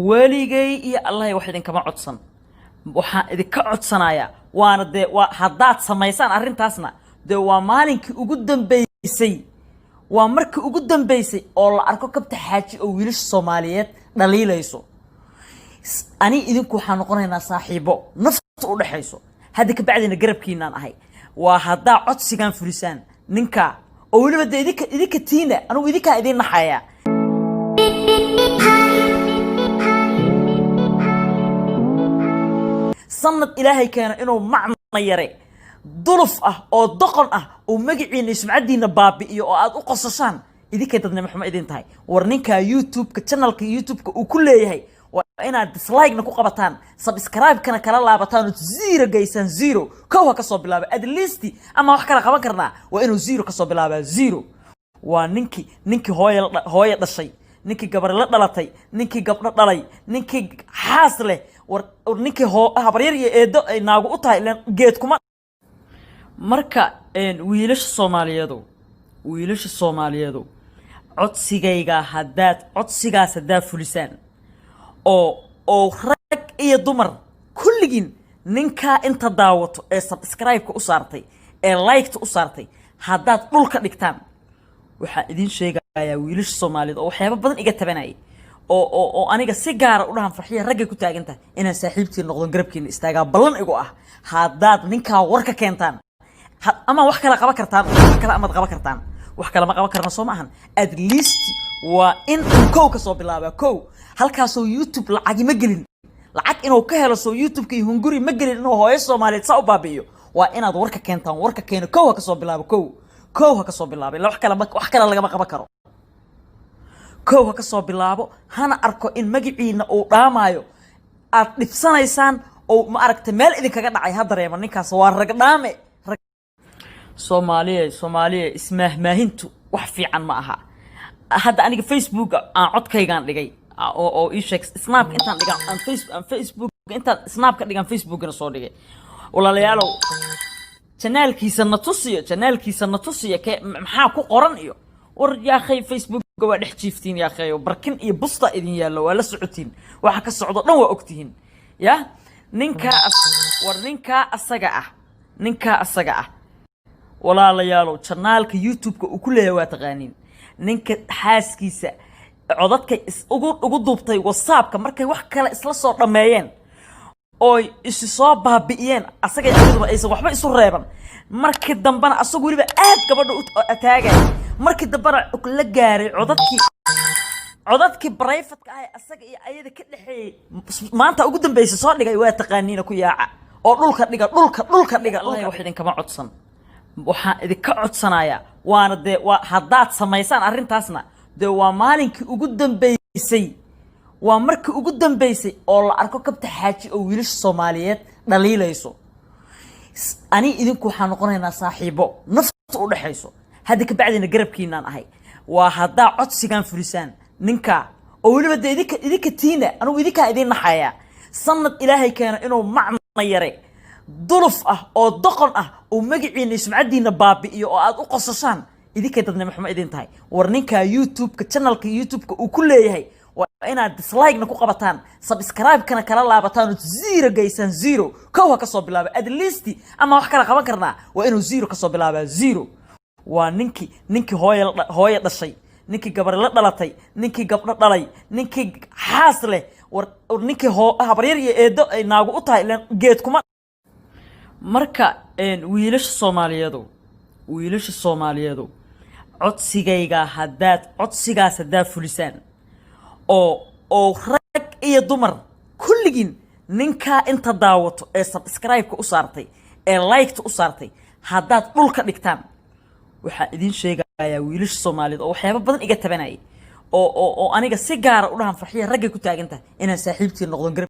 weligay iyo allah wax idin kama codsan waxaan idinka codsanayaa waana haddaad samaysaan arrintaasna waa maalinkii ugu dambeysay waa markii ugu dambeysay oo la arko kabta xaaji oo wiilasha Soomaaliyeed dhaliilayso ani idinku waxaan noqonaynaa saaxiibo nafta u dhaxayso hadda ka bacdina garabkiinaan ahay waa haddaa codsigan fulisaan ninka oo waliba idinka tiina anigu idinka idin naxaya sanad ilaahay keena inuu macna yare duluf oo doqon oo magaciina sumcadiina baabi'iyo oo aad u qosashaan idinka dadnimo xumo idin tahay war ninka YouTube-ka channelka YouTube-ka uu ku leeyahay waa inaad dislike-na ku qabataan subscribe-kana kala laabataan zero geysan zero kow ka soo bilaabo at least ama wax kala qaban karnaa waa inuu zero ka soo bilaabo zero waa ninki hooyo dhashay ninki gabar la dhalatay ninki gabdho dhalay ninki xaas leh war ninki habaryar iyo eedo ay naagu u tahay geed kuma marka wiilasha Soomaaliyeed codsigayga codsigaas haddaad fulisaan oo rag iyo dumar kulligiin ninka inta daawato ee subscribe-ka u saartay ee like-ta u saartay haddaad dhulka dhigtaan waxaa idin sheegayaa wiilasha Soomaaliyeed oo waxyaabo badan iga tabanayay oo aniga si gaar ah u dhahan farxiya ragga ku taagantahay inaan saaxiibtiin noqdon garabkiina istaagaa ballan igu ah haddaad ninka warka keentaan ama wax kala qaban kartaan wax kala ama qaban kartaan wax kala ma qaban karna soo maahan at least waa in kow ka soo bilaaba kow halkaas oo YouTube lacag ma gelin lacag inuu ka helo soo YouTube-ka iyo hunguri ma gelin inuu hooyo Soomaaliyeed saa u baabiyo waa inaad warka keentaan warka keeno kow ka soo bilaabo kow ka soo bilaabo wax kala laga ma qaban karo kow ka soo bilaabo hana arko in magaciina uu dhaamayo aad dhibsanaysaan oo ma aragtay meel idin kaga dhacay ha dareema ninkaas waa rag dhaame Soomaaliya ismaahintu wax fiican ma aha hadda aniga Facebook aan codkaygaan dhigay oo ii sheeg snap intaan dhigan aan Facebook intaan snap ka dhigan Facebookna soo dhigay walaalayaalow channelkiisa na tusiyo maxaa ku qoran iyo war yaa khay Facebook waa dhex jiiftiin yaa khay barkin iyo busta idin yaalo waa la socotiin waxa ka socdo dhan waa ogtihiin ya ninka asaga ah walaalayaalow channelka YouTube-ka uu ku leeyahay waa taqaaniin ninka xaaskiisa codadka ugu duubtay WhatsApp-ka markay wax kale isla soo dhameeyeen oo isu soo baabi'iyeen asaga iyadaba aysan waxba isu reeban markii dambana asagu waliba aad gabadha u ataagay markii dambana la gaaray codadkii private-ka ah asaga iyo ayada ka dhaxeeyay maanta ugu dambeysay soo dhigay waa taqaaniina ku yaaca oo dhulka dhiga allah wax idin kama codsan waxaan idinka codsanayaa waana haddaad samaysaan arrintaasna waa maalinkii ugu dambeysay waa markii ugu dambeysay oo la arko kabta xaaji oo wiilasha Soomaaliyeed dhaliilayso ani idinku waxaan noqonaynaa saaxiibo nafta u dhaxayso hadda ka bacdina garabkiinaan ahay waa haddaa codsigan fulisaan ninka oo waliba idinka tiina anigu idinka idin naxaya sanad ilaahay keena inuu macna yare duluf oo doqon oo magaciina sumcadiina baabi'iyo oo aad u qosashaan idinka dadnimo xumo idin tahay war ninka YouTube-ka channelka YouTube-ka uu ku leeyahay waa inaad dislike-na ku qabataan subscribe-kana kala laabataan zero geysan zero kow ka soo bilaabo at least ama wax kala qaban karnaa waa inuu zero ka soo bilaabo zero waa ninki hooyo dhashay ninki gabar la dhalatay ninki gabdho dhalay ninki xaas leh war ninki habaryar iyo eedo ay naagu u tahay geed kuma marka wiilasha Soomaaliyeed codsigaas haddaad fulisaan oo rag iyo dumar kulligiin ninka inta daawato ee subscribe-ka u saartay ee like-ta u saartay haddaad dhulka dhigtaan waxaa idin sheegayaa wiilasha Soomaaliyeed oo waxyaabo badan iga tabanayay oo aniga si gaar ah u dhahan farxiya ragga ku taagantahay inaan saaxiibtiin noqdon